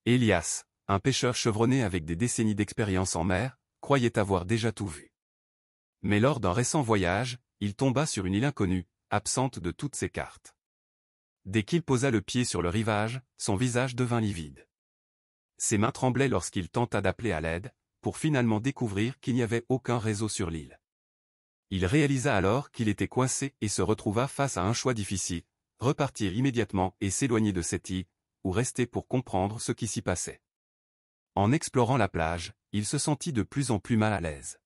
Elias, un pêcheur chevronné avec des décennies d'expérience en mer, croyait avoir déjà tout vu. Mais lors d'un récent voyage, il tomba sur une île inconnue, absente de toutes ses cartes. Dès qu'il posa le pied sur le rivage, son visage devint livide. Ses mains tremblaient lorsqu'il tenta d'appeler à l'aide, pour finalement découvrir qu'il n'y avait aucun réseau sur l'île. Il réalisa alors qu'il était coincé et se retrouva face à un choix difficile, repartir immédiatement et s'éloigner de cette île, ou rester pour comprendre ce qui s'y passait. En explorant la plage, il se sentit de plus en plus mal à l'aise.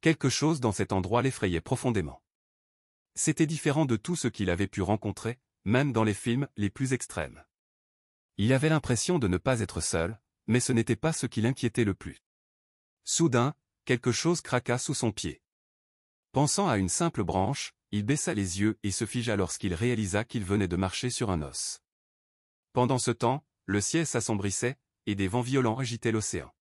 Quelque chose dans cet endroit l'effrayait profondément. C'était différent de tout ce qu'il avait pu rencontrer, même dans les films les plus extrêmes. Il avait l'impression de ne pas être seul, mais ce n'était pas ce qui l'inquiétait le plus. Soudain, quelque chose craqua sous son pied. Pensant à une simple branche, il baissa les yeux et se figea lorsqu'il réalisa qu'il venait de marcher sur un os. Pendant ce temps, le ciel s'assombrissait, et des vents violents agitaient l'océan.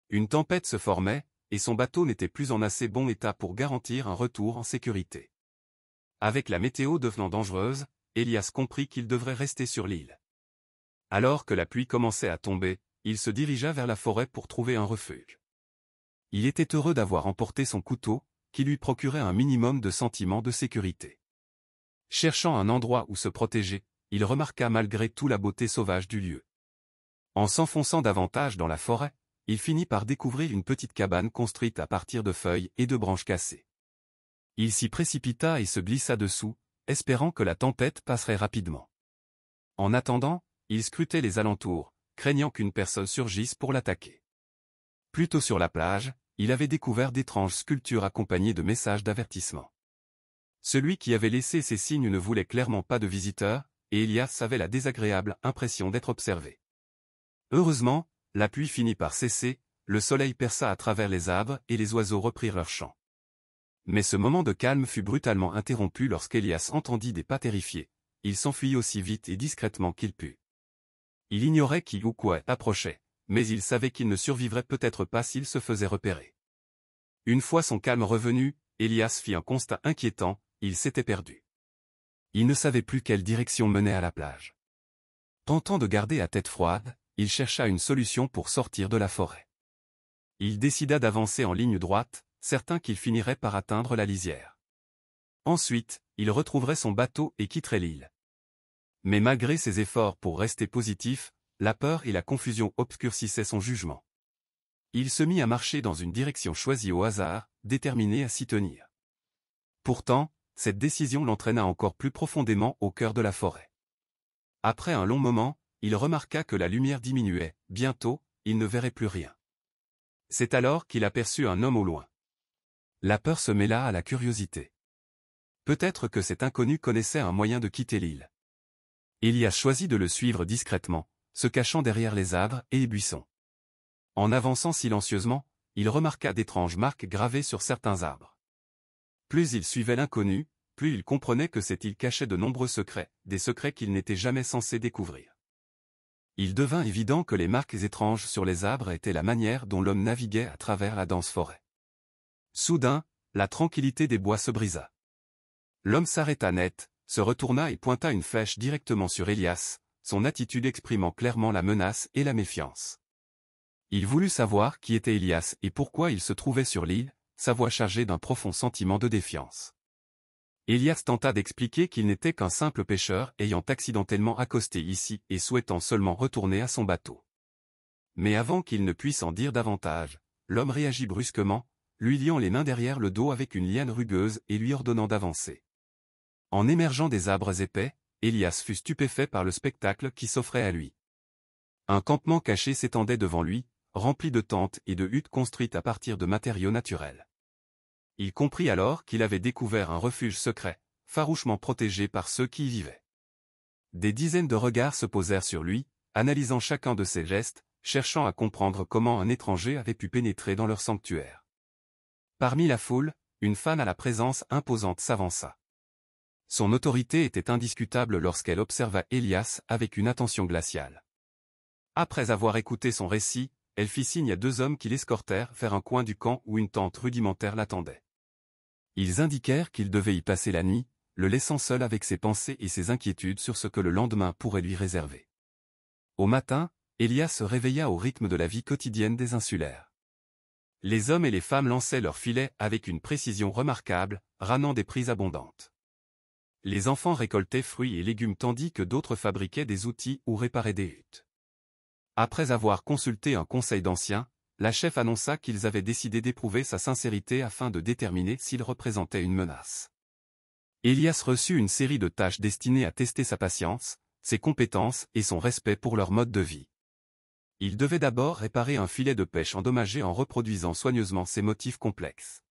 Une tempête se formait, et son bateau n'était plus en assez bon état pour garantir un retour en sécurité. Avec la météo devenant dangereuse, Elias comprit qu'il devrait rester sur l'île. Alors que la pluie commençait à tomber, il se dirigea vers la forêt pour trouver un refuge. Il était heureux d'avoir emporté son couteau, qui lui procurait un minimum de sentiment de sécurité. Cherchant un endroit où se protéger, il remarqua malgré tout la beauté sauvage du lieu. En s'enfonçant davantage dans la forêt, il finit par découvrir une petite cabane construite à partir de feuilles et de branches cassées. Il s'y précipita et se glissa dessous, espérant que la tempête passerait rapidement. En attendant, il scrutait les alentours, craignant qu'une personne surgisse pour l'attaquer. Plus tôt sur la plage, il avait découvert d'étranges sculptures accompagnées de messages d'avertissement. Celui qui avait laissé ces signes ne voulait clairement pas de visiteurs, et Elias avait la désagréable impression d'être observé. Heureusement, la pluie finit par cesser, le soleil perça à travers les arbres et les oiseaux reprirent leur chant. Mais ce moment de calme fut brutalement interrompu lorsqu'Elias entendit des pas terrifiés. Il s'enfuit aussi vite et discrètement qu'il put. Il ignorait qui ou quoi approchait, mais il savait qu'il ne survivrait peut-être pas s'il se faisait repérer. Une fois son calme revenu, Elias fit un constat inquiétant, il s'était perdu. Il ne savait plus quelle direction menait à la plage. Tentant de garder la tête froide, il chercha une solution pour sortir de la forêt. Il décida d'avancer en ligne droite, certain qu'il finirait par atteindre la lisière. Ensuite, il retrouverait son bateau et quitterait l'île. Mais malgré ses efforts pour rester positif, la peur et la confusion obscurcissaient son jugement. Il se mit à marcher dans une direction choisie au hasard, déterminé à s'y tenir. Pourtant, cette décision l'entraîna encore plus profondément au cœur de la forêt. Après un long moment, il remarqua que la lumière diminuait, bientôt, il ne verrait plus rien. C'est alors qu'il aperçut un homme au loin. La peur se mêla à la curiosité. Peut-être que cet inconnu connaissait un moyen de quitter l'île. Elias choisit de le suivre discrètement, se cachant derrière les arbres et les buissons. En avançant silencieusement, il remarqua d'étranges marques gravées sur certains arbres. Plus il suivait l'inconnu, plus il comprenait que cette île cachait de nombreux secrets, des secrets qu'il n'était jamais censé découvrir. Il devint évident que les marques étranges sur les arbres étaient la manière dont l'homme naviguait à travers la dense forêt. Soudain, la tranquillité des bois se brisa. L'homme s'arrêta net, se retourna et pointa une flèche directement sur Elias, son attitude exprimant clairement la menace et la méfiance. Il voulut savoir qui était Elias et pourquoi il se trouvait sur l'île, sa voix chargée d'un profond sentiment de défiance. Elias tenta d'expliquer qu'il n'était qu'un simple pêcheur ayant accidentellement accosté ici et souhaitant seulement retourner à son bateau. Mais avant qu'il ne puisse en dire davantage, l'homme réagit brusquement, lui liant les mains derrière le dos avec une liane rugueuse et lui ordonnant d'avancer. En émergeant des arbres épais, Elias fut stupéfait par le spectacle qui s'offrait à lui. Un campement caché s'étendait devant lui, rempli de tentes et de huttes construites à partir de matériaux naturels. Il comprit alors qu'il avait découvert un refuge secret, farouchement protégé par ceux qui y vivaient. Des dizaines de regards se posèrent sur lui, analysant chacun de ses gestes, cherchant à comprendre comment un étranger avait pu pénétrer dans leur sanctuaire. Parmi la foule, une femme à la présence imposante s'avança. Son autorité était indiscutable lorsqu'elle observa Elias avec une attention glaciale. Après avoir écouté son récit, elle fit signe à deux hommes qui l'escortèrent vers un coin du camp où une tente rudimentaire l'attendait. Ils indiquèrent qu'il devait y passer la nuit, le laissant seul avec ses pensées et ses inquiétudes sur ce que le lendemain pourrait lui réserver. Au matin, Elias se réveilla au rythme de la vie quotidienne des insulaires. Les hommes et les femmes lançaient leurs filets avec une précision remarquable, ramenant des prises abondantes. Les enfants récoltaient fruits et légumes tandis que d'autres fabriquaient des outils ou réparaient des huttes. Après avoir consulté un conseil d'anciens, la chef annonça qu'ils avaient décidé d'éprouver sa sincérité afin de déterminer s'il représentait une menace. Elias reçut une série de tâches destinées à tester sa patience, ses compétences et son respect pour leur mode de vie. Il devait d'abord réparer un filet de pêche endommagé en reproduisant soigneusement ses motifs complexes.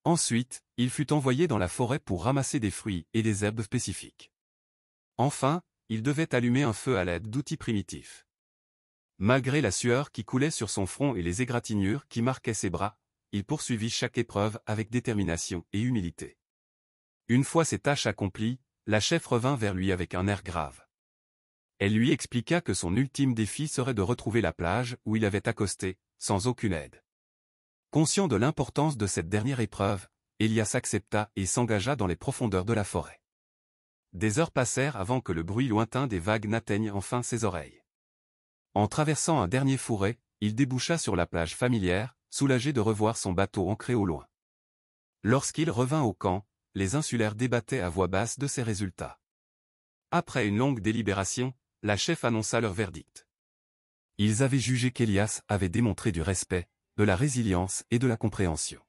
Ensuite, il fut envoyé dans la forêt pour ramasser des fruits et des herbes spécifiques. Enfin, il devait allumer un feu à l'aide d'outils primitifs. Malgré la sueur qui coulait sur son front et les égratignures qui marquaient ses bras, il poursuivit chaque épreuve avec détermination et humilité. Une fois ses tâches accomplies, la chef revint vers lui avec un air grave. Elle lui expliqua que son ultime défi serait de retrouver la plage où il avait accosté, sans aucune aide. Conscient de l'importance de cette dernière épreuve, Elias accepta et s'engagea dans les profondeurs de la forêt. Des heures passèrent avant que le bruit lointain des vagues n'atteigne enfin ses oreilles. En traversant un dernier fourré, il déboucha sur la plage familière, soulagé de revoir son bateau ancré au loin. Lorsqu'il revint au camp, les insulaires débattaient à voix basse de ses résultats. Après une longue délibération, la chef annonça leur verdict. Ils avaient jugé qu'Elias avait démontré du respect, de la résilience et de la compréhension.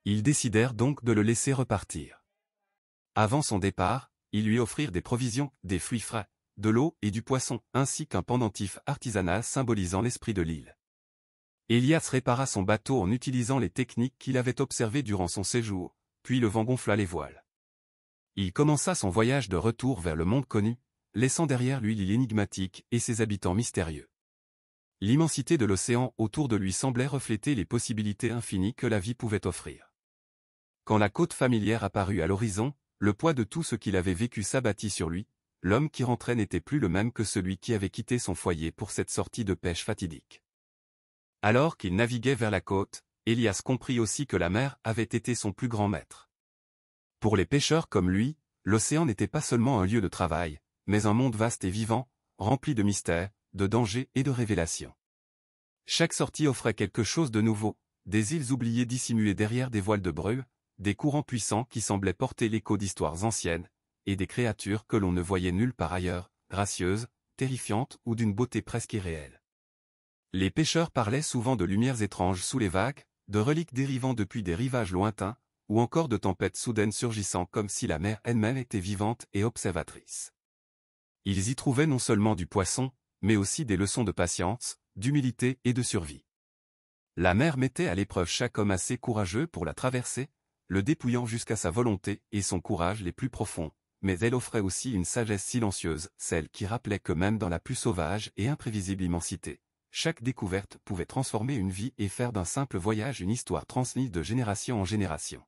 Ils décidèrent donc de le laisser repartir. Avant son départ, ils lui offrirent des provisions, des fruits frais, de l'eau et du poisson, ainsi qu'un pendentif artisanal symbolisant l'esprit de l'île. Elias répara son bateau en utilisant les techniques qu'il avait observées durant son séjour, puis le vent gonfla les voiles. Il commença son voyage de retour vers le monde connu, laissant derrière lui l'île énigmatique et ses habitants mystérieux. L'immensité de l'océan autour de lui semblait refléter les possibilités infinies que la vie pouvait offrir. Quand la côte familière apparut à l'horizon, le poids de tout ce qu'il avait vécu s'abattit sur lui, l'homme qui rentrait n'était plus le même que celui qui avait quitté son foyer pour cette sortie de pêche fatidique. Alors qu'il naviguait vers la côte, Elias comprit aussi que la mer avait été son plus grand maître. Pour les pêcheurs comme lui, l'océan n'était pas seulement un lieu de travail, mais un monde vaste et vivant, rempli de mystères, de dangers et de révélations. Chaque sortie offrait quelque chose de nouveau, des îles oubliées dissimulées derrière des voiles de brume, des courants puissants qui semblaient porter l'écho d'histoires anciennes, et des créatures que l'on ne voyait nulle part ailleurs, gracieuses, terrifiantes ou d'une beauté presque irréelle. Les pêcheurs parlaient souvent de lumières étranges sous les vagues, de reliques dérivant depuis des rivages lointains, ou encore de tempêtes soudaines surgissant comme si la mer elle-même était vivante et observatrice. Ils y trouvaient non seulement du poisson, mais aussi des leçons de patience, d'humilité et de survie. La mer mettait à l'épreuve chaque homme assez courageux pour la traverser, le dépouillant jusqu'à sa volonté et son courage les plus profonds, mais elle offrait aussi une sagesse silencieuse, celle qui rappelait que même dans la plus sauvage et imprévisible immensité, chaque découverte pouvait transformer une vie et faire d'un simple voyage une histoire transmise de génération en génération.